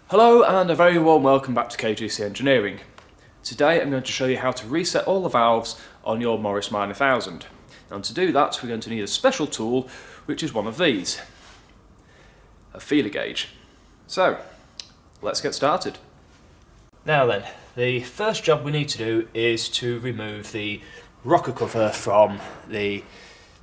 Hello and a very warm welcome back to KGC Engineering. Today I'm going to show you how to reset all the valves on your Morris Minor 1000. And to do that we're going to need a special tool which is one of these, a feeler gauge. So let's get started. Now then, the first job we need to do is to remove the rocker cover from the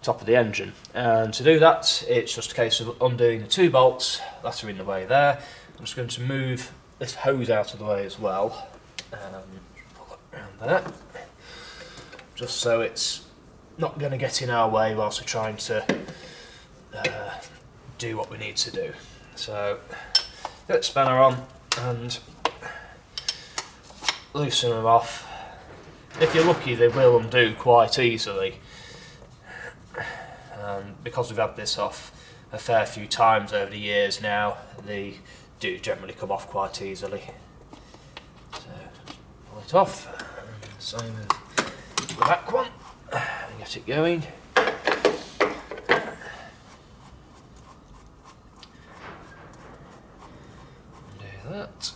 top of the engine, and to do that it's just a case of undoing the two bolts that are in the way there. I'm just going to move this hose out of the way as well, pull it around there, just so it's not going to get in our way whilst we're trying to do what we need to do. So get the spanner on and loosen them off. If you're lucky they will undo quite easily, and because we've had this off a fair few times over the years now, they do generally come off quite easily. So pull it off, and same with the back one, and get it going. Do that.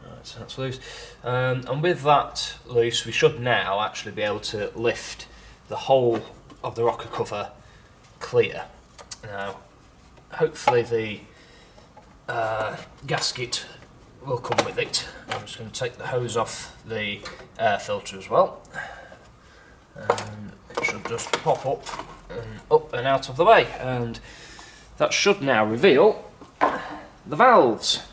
Right, so that's loose, and with that loose we should now actually be able to lift the whole of the rocker cover clear. Now hopefully the gasket will come with it. I'm just going to take the hose off the air filter as well, and it should just pop up and out of the way, and that should now reveal the valves.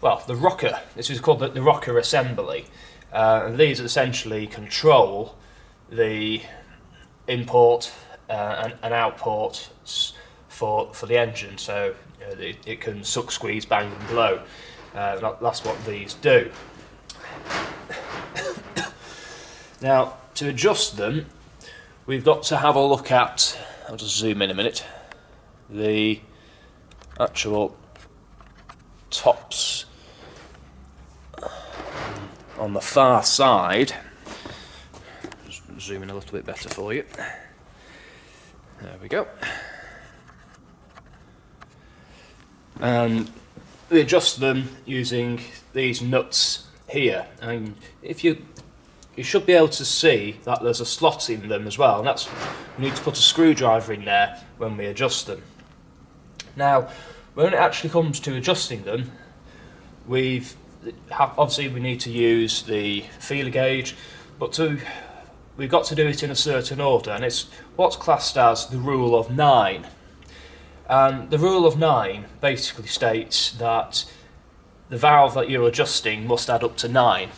Well, the rocker, this is called the rocker assembly, and these essentially control the import and output for the engine, so it can suck, squeeze, bang and blow. That's what these do. Now to adjust them we've got to have a look at, I'll just zoom in a minute, the actual tops on the far side. Just zoom in a little bit better for you. There we go. And we adjust them using these nuts here, and if you should be able to see that there's a slot in them as well, and that's, we need to put a screwdriver in there when we adjust them. Now when it actually comes to adjusting them, obviously we need to use the feeler gauge, but we've got to do it in a certain order, and it's what's classed as the rule of 9. And the rule of 9 basically states that the valve that you're adjusting must add up to 9.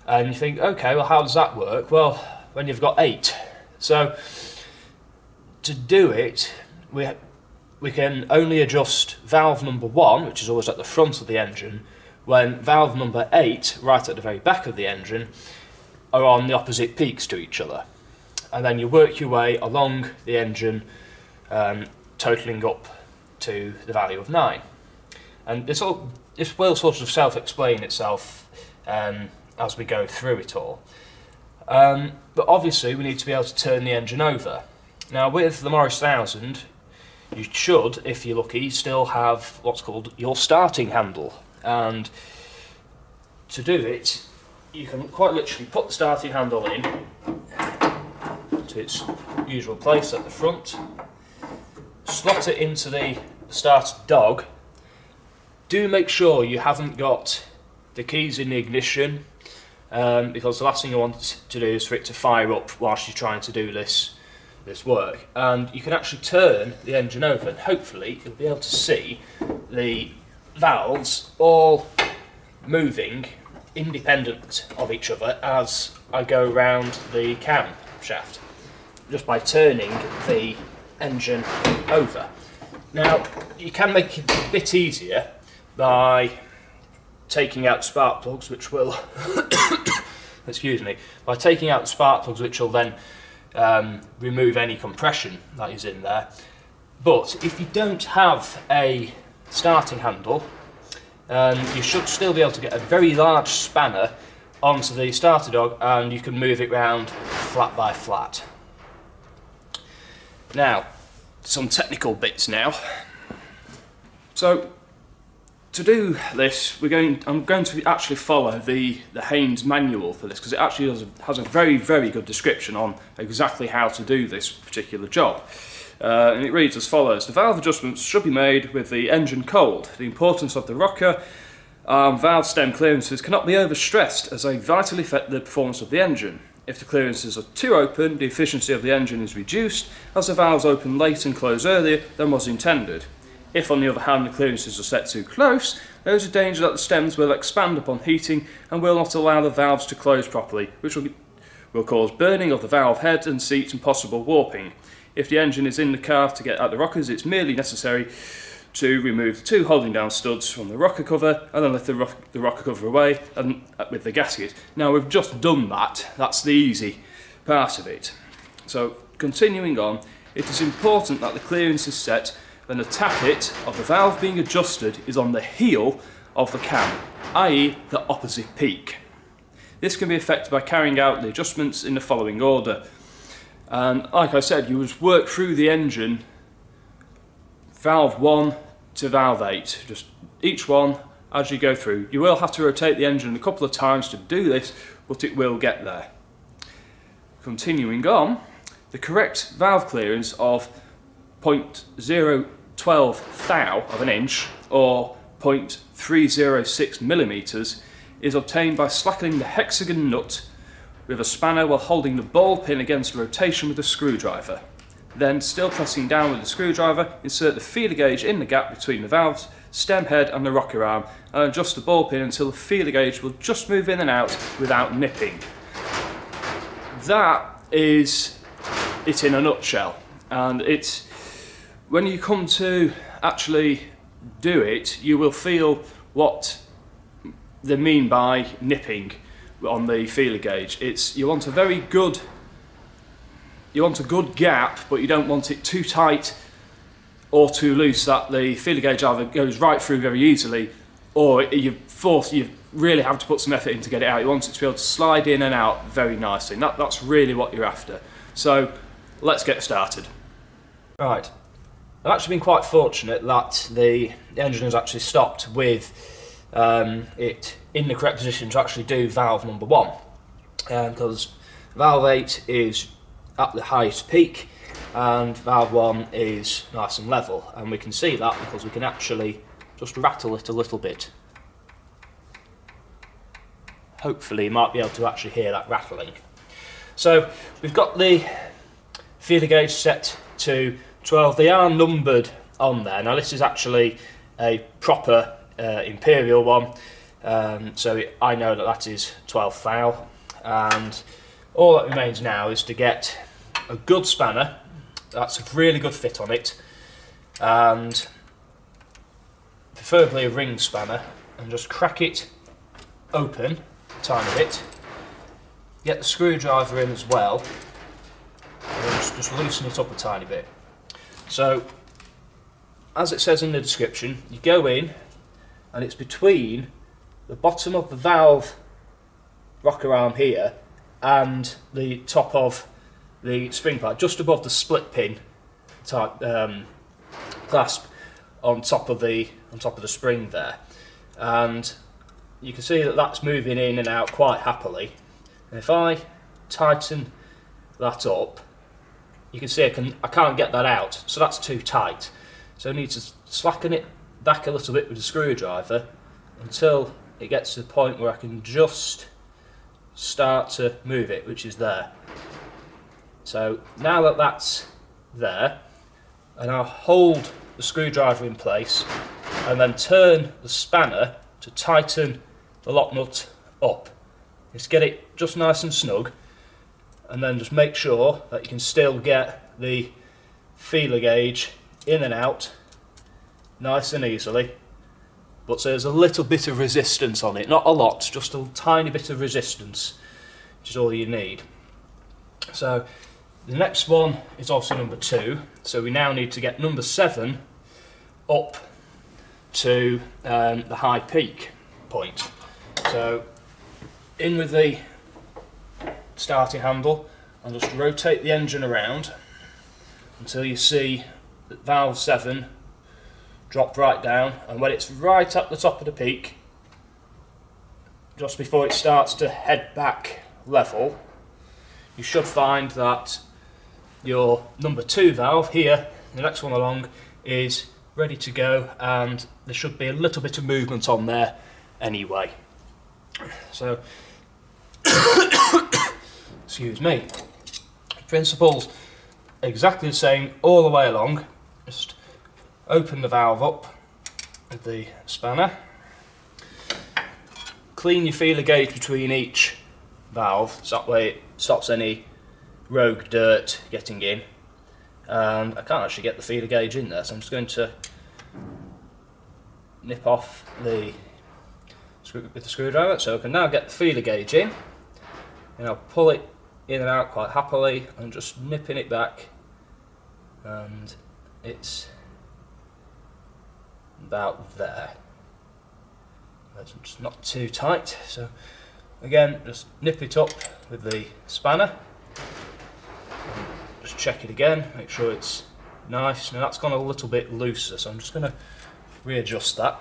And you think, okay, well how does that work? Well, when you've got 8. So to do it, we can only adjust valve number 1, which is always at the front of the engine, when valve number 8, right at the very back of the engine, are on the opposite peaks to each other. And then you work your way along the engine, totaling up to the value of 9. And this will sort of self-explain itself as we go through it all. But obviously we need to be able to turn the engine over. Now with the Morris 1000, you should, if you're lucky, still have what's called your starting handle. And to do it, you can quite literally put the starting handle in to its usual place at the front, slot it into the starter dog. Do make sure you haven't got the keys in the ignition, because the last thing you want to do is for it to fire up whilst you're trying to do this work. And you can actually turn the engine over, and hopefully you'll be able to see the valves all moving independent of each other as I go around the cam shaft, just by turning the engine over. Now you can make it a bit easier by taking out spark plugs, which will excuse me, by taking out the spark plugs, which will then remove any compression that is in there. But if you don't have a starting handle, you should still be able to get a very large spanner onto the starter dog, and you can move it round flat by flat. Now, some technical bits now. So, to do this, I'm going to actually follow the Haynes manual for this, because it actually has a very, very good description on exactly how to do this particular job. And it reads as follows: the valve adjustments should be made with the engine cold. The importance of the rocker valve stem clearances cannot be overstressed, as they vitally affect the performance of the engine. If the clearances are too open, the efficiency of the engine is reduced, as the valves open late and close earlier than was intended. If, on the other hand, the clearances are set too close, there is a danger that the stems will expand upon heating and will not allow the valves to close properly, which will cause burning of the valve head and seat and possible warping. If the engine is in the car to get at the rockers, it's merely necessary to remove the two holding down studs from the rocker cover and then lift the rocker cover away and with the gasket. Now, we've just done that. That's the easy part of it. So, continuing on, it is important that the clearance is set when the tappet of the valve being adjusted is on the heel of the cam, i.e. the opposite peak. This can be affected by carrying out the adjustments in the following order. And like I said, you would work through the engine, valve 1 to valve 8, just each one as you go through. You will have to rotate the engine a couple of times to do this, but it will get there. Continuing on, the correct valve clearance of 0.012 thou of an inch or 0.306 millimeters is obtained by slackening the hexagon nut with a spanner while holding the ball pin against rotation with a screwdriver. Then, still pressing down with the screwdriver, insert the feeler gauge in the gap between the valve's stem head and the rocker arm and adjust the ball pin until the feeler gauge will just move in and out without nipping. That is it in a nutshell, and it's when you come to actually do it, you will feel what they mean by nipping on the feeler gauge. You want a good gap, but you don't want it too tight or too loose that the feeler gauge either goes right through very easily, or you really have to put some effort in to get it out. You want it to be able to slide in and out very nicely. And that's really what you're after. So let's get started. Right. I've actually been quite fortunate that the engine has actually stopped with it in the correct position to actually do valve number 1, because valve 8 is at the highest peak and valve 1 is nice and level, and we can see that because we can actually just rattle it a little bit. Hopefully you might be able to actually hear that rattling. So we've got the feeler gauge set to 12. They are numbered on there. Now this is actually a proper imperial one, so I know that is 12 thou, and all that remains now is to get a good spanner that's a really good fit on it, and preferably a ring spanner, and just crack it open a tiny bit, get the screwdriver in as well, and just loosen it up a tiny bit. So, as it says in the description, you go in and it's between the bottom of the valve rocker arm here and the top of the spring part, just above the split pin type clasp on top of the spring there, and you can see that that's moving in and out quite happily. And if I tighten that up, you can see I can't get that out, so that's too tight. So I need to slacken it back a little bit with the screwdriver until it gets to the point where I can just start to move it, which is there. So now that that's there, and I'll hold the screwdriver in place and then turn the spanner to tighten the lock nut up. Just get it just nice and snug, and then just make sure that you can still get the feeler gauge in and out nice and easily, but so there's a little bit of resistance on it, not a lot, just a tiny bit of resistance, which is all you need. So the next one is also number 2, so we now need to get number 7 up to the high peak point. So in with the starting handle and just rotate the engine around until you see that valve 7 drop right down, and when it's right at the top of the peak, just before it starts to head back level, you should find that your number 2 valve here, the next one along, is ready to go, and there should be a little bit of movement on there anyway. So, excuse me, principles exactly the same all the way along. Just open the valve up with the spanner, clean your feeler gauge between each valve, so that way it stops any rogue dirt getting in. And I can't actually get the feeler gauge in there, so I'm just going to nip off the screw with the screwdriver, so I can now get the feeler gauge in, and I'll pull it in and out quite happily and just nipping it back, and it's about there. It's just not too tight, so again just nip it up with the spanner, just check it again, make sure it's nice. Now that's gone a little bit looser, so I'm just going to readjust that.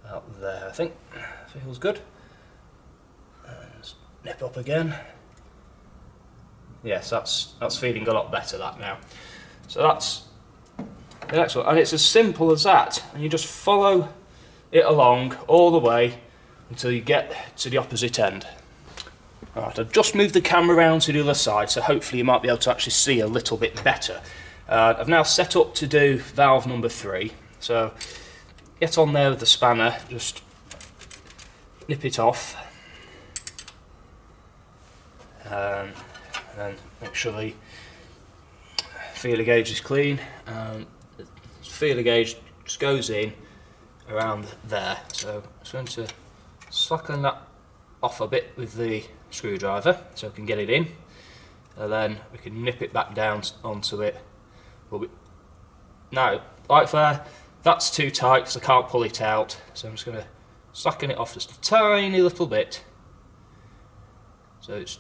Out there, I think. Feels good. Just nip up again. Yes, that's feeling a lot better, that now. So that's the next one, and it's as simple as that, and you just follow it along all the way until you get to the opposite end. Alright, I've just moved the camera around to the other side, so hopefully you might be able to actually see a little bit better. I've now set up to do valve number 3, so get on there with the spanner, just nip it off, and then make sure the feeler gauge is clean. The feeler gauge just goes in around there, so I'm just going to slacken that off a bit with the screwdriver so I can get it in, and then we can nip it back down onto it. Now, like there, that's too tight because I can't pull it out, so I'm just going to slacken it off just a tiny little bit, so it's,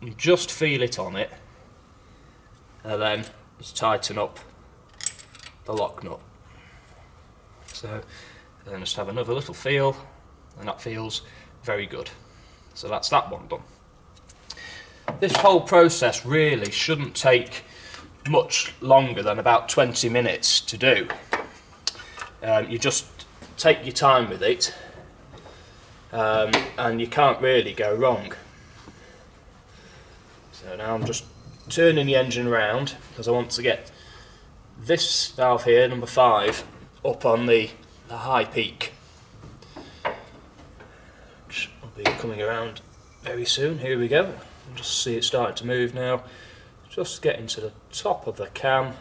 you just feel it on it, and then just tighten up the lock nut. So then just have another little feel, and that feels very good. So that's that one done. This whole process really shouldn't take much longer than about 20 minutes to do. You just take your time with it, and you can't really go wrong. So now I'm just turning the engine around because I want to get this valve here, number 5, up on the high peak, which will be coming around very soon. Here we go. You can just see it starting to move now. Just getting to the top of the cam,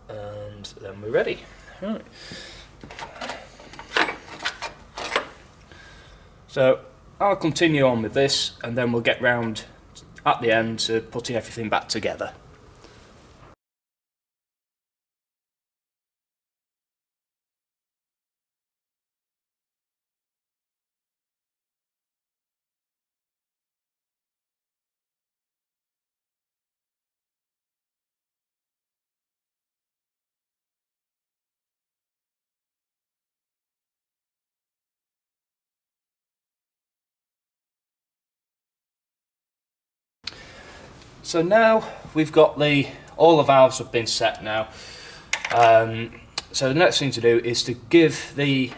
and then we're ready. Right. So I'll continue on with this, and then we'll get round at the end to putting everything back together. So now we've got all the valves have been set now. So the next thing to do is to give the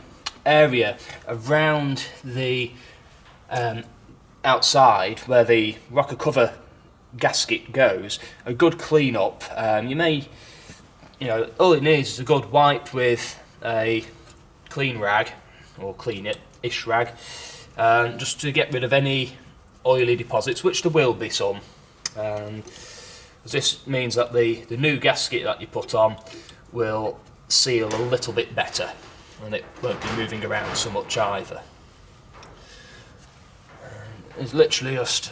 area around the outside where the rocker cover gasket goes a good clean up. All it needs is a good wipe with a clean rag, or clean it-ish rag, just to get rid of any oily deposits, which there will be some. This means that the new gasket that you put on will seal a little bit better, and it won't be moving around so much either. It's literally just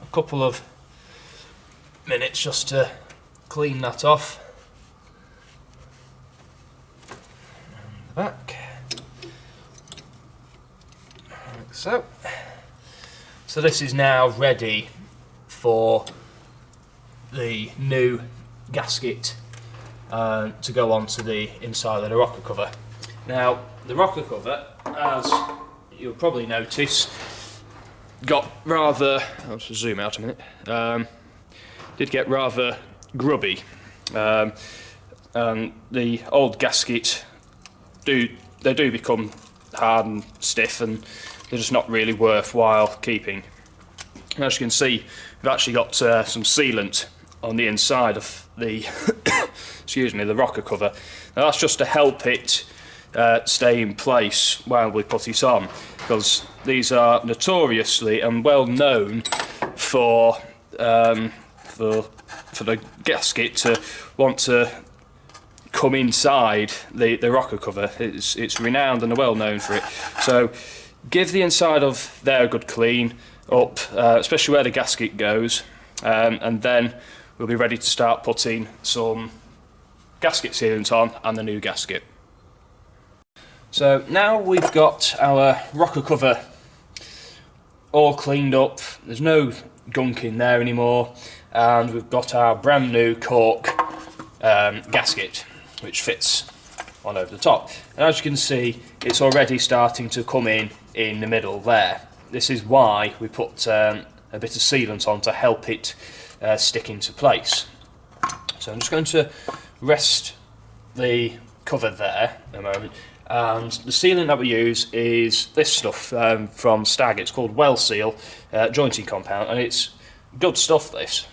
a couple of minutes just to clean that off. And the back. Like so. So this is now ready for the new gasket to go onto the inside of the rocker cover. Now, the rocker cover, as you'll probably notice, got rather, I'll just zoom out a minute, did get rather grubby. And the old gasket, they do become hard and stiff, and they're just not really worthwhile keeping. As you can see, we've actually got some sealant on the inside of the excuse me, the rocker cover. Now that's just to help it stay in place while we put it on, because these are notoriously and well known for the gasket to want to come inside the rocker cover. It's renowned and well known for it. So give the inside of there a good clean up, especially where the gasket goes, and then we'll be ready to start putting some gasket sealant on and the new gasket. So now we've got our rocker cover all cleaned up, there's no gunk in there anymore, and we've got our brand new cork gasket which fits on over the top. And as you can see, it's already starting to come in the middle there. This is why we put a bit of sealant on to help it stick into place. So I'm just going to rest the cover there a moment, and the sealant that we use is this stuff from Stag. It's called Well Seal jointing compound, and it's good stuff, this.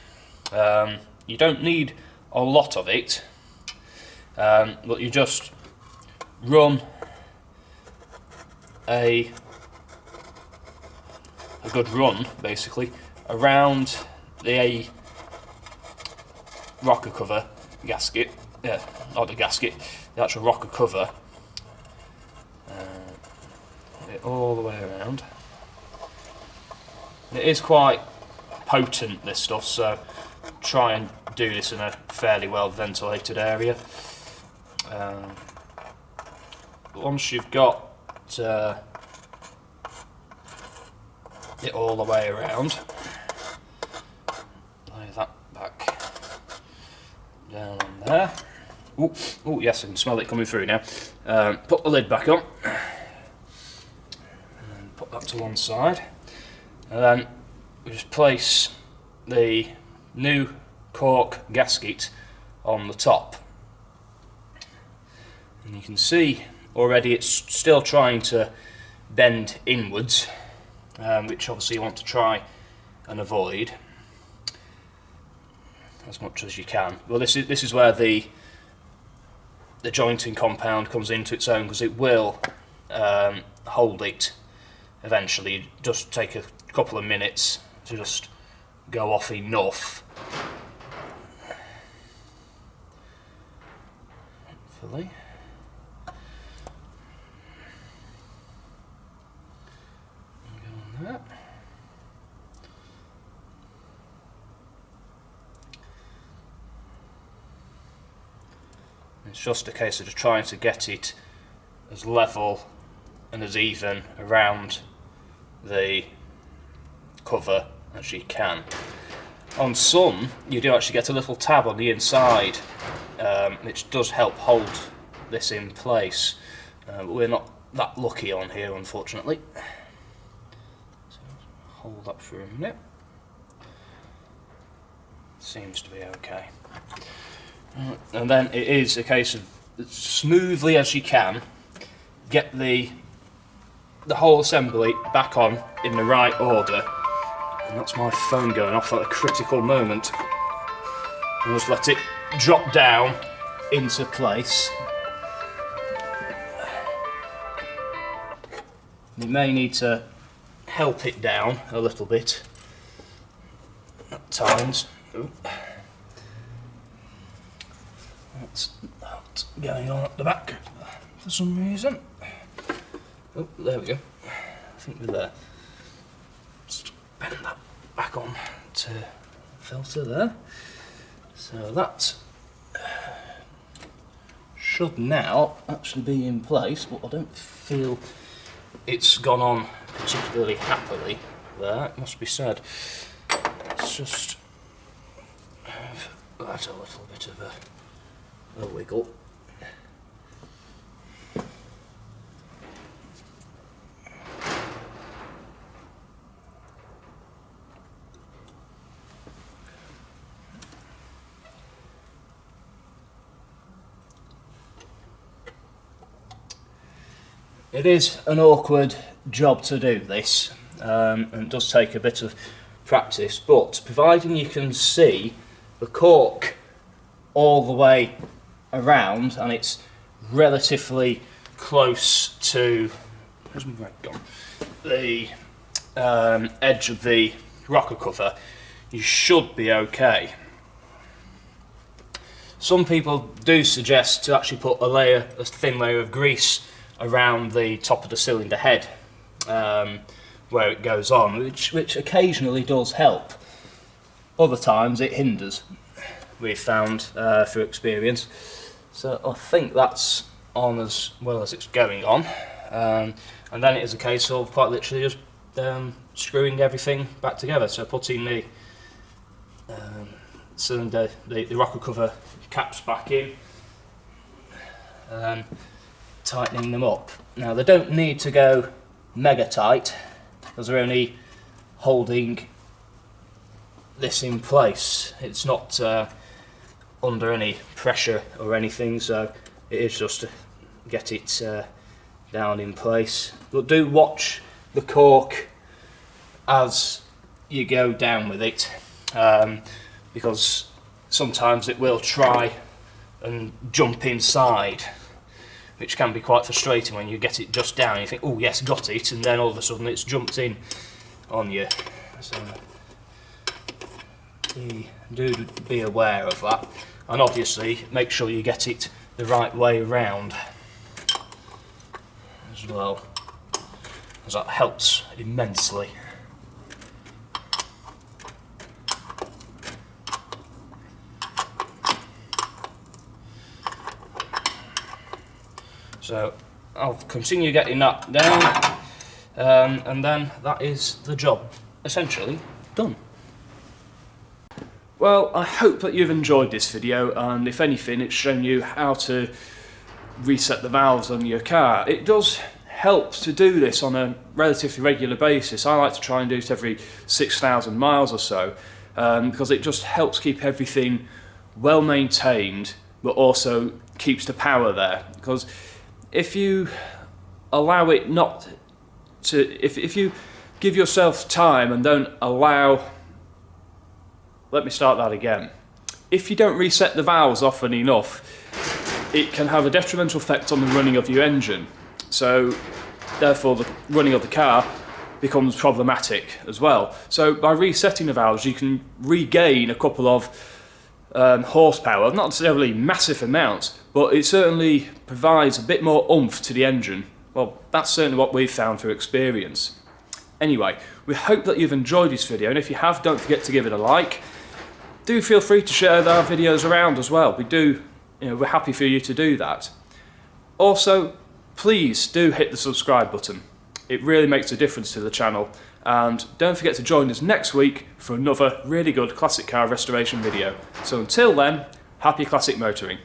You don't need a lot of it, but you just run a good run basically around the rocker cover gasket, not the gasket, the actual rocker cover, it all the way around. It is quite potent, this stuff, so try and do this in a fairly well ventilated area. Once you've got it all the way around, lay that back down on there. Oh yes, I can smell it coming through now. Put the lid back on and put that to one side, and then we just place the new cork gasket on the top, and you can see already it's still trying to bend inwards, which obviously you want to try and avoid as much as you can. Well, this is where the jointing compound comes into its own, because it will hold it eventually. Just take a couple of minutes to just go off enough. Hopefully. Go on that. It's just a case of just trying to get it as level and as even around the cover as you can. On some, you do actually get a little tab on the inside, which does help hold this in place. But we're not that lucky on here, unfortunately. So hold that for a minute. Seems to be okay. And then it is a case of, as smoothly as you can, get the whole assembly back on in the right order. And that's my phone going off at a critical moment. And just let it drop down into place. You may need to help it down a little bit at times. Ooh. That's not going on at the back for some reason. Oh, there we go. I think we're there. Just bend that back on to filter there. So that should now actually be in place, but I don't feel it's gone on particularly happily there, it must be said. Let's just have that a little bit of a wiggle. It is an awkward job to do this, and it does take a bit of practice, but providing you can see the cork all the way around and it's relatively close to the edge of the rocker cover, you should be okay. Some people do suggest to actually put a thin layer of grease around the top of the cylinder head where it goes on, which occasionally does help. Other times it hinders, we've found through experience. So I think that's on as well as it's going on, and then it is a case of quite literally just screwing everything back together. So putting the cylinder, the rocker cover caps back in, tightening them up. Now they don't need to go mega tight because they're only holding this in place. It's not under any pressure or anything, so it is just to get it down in place. But do watch the cork as you go down with it, because sometimes it will try and jump inside, which can be quite frustrating when you get it just down. You think, oh yes, got it, and then all of a sudden it's jumped in on you. So do be aware of that, and obviously make sure you get it the right way around as well, as that helps immensely. So I'll continue getting that down, and then that is the job essentially done. Well, I hope that you've enjoyed this video, and if anything, it's shown you how to reset the valves on your car. It does help to do this on a relatively regular basis. I like to try and do it every 6,000 miles or so, because it just helps keep everything well maintained, but also keeps the power there. Because if you allow it not to, if you give yourself time and don't allow, let me start that again. If you don't reset the valves often enough, it can have a detrimental effect on the running of your engine. So therefore the running of the car becomes problematic as well. So by resetting the valves, you can regain a couple of horsepower, not necessarily massive amounts, but it certainly provides a bit more oomph to the engine. Well, that's certainly what we've found through experience. Anyway, we hope that you've enjoyed this video, and if you have, don't forget to give it a like. Do feel free to share our videos around as well. We're happy for you to do that. Also, please do hit the subscribe button. It really makes a difference to the channel. And don't forget to join us next week for another really good classic car restoration video. So until then, happy classic motoring.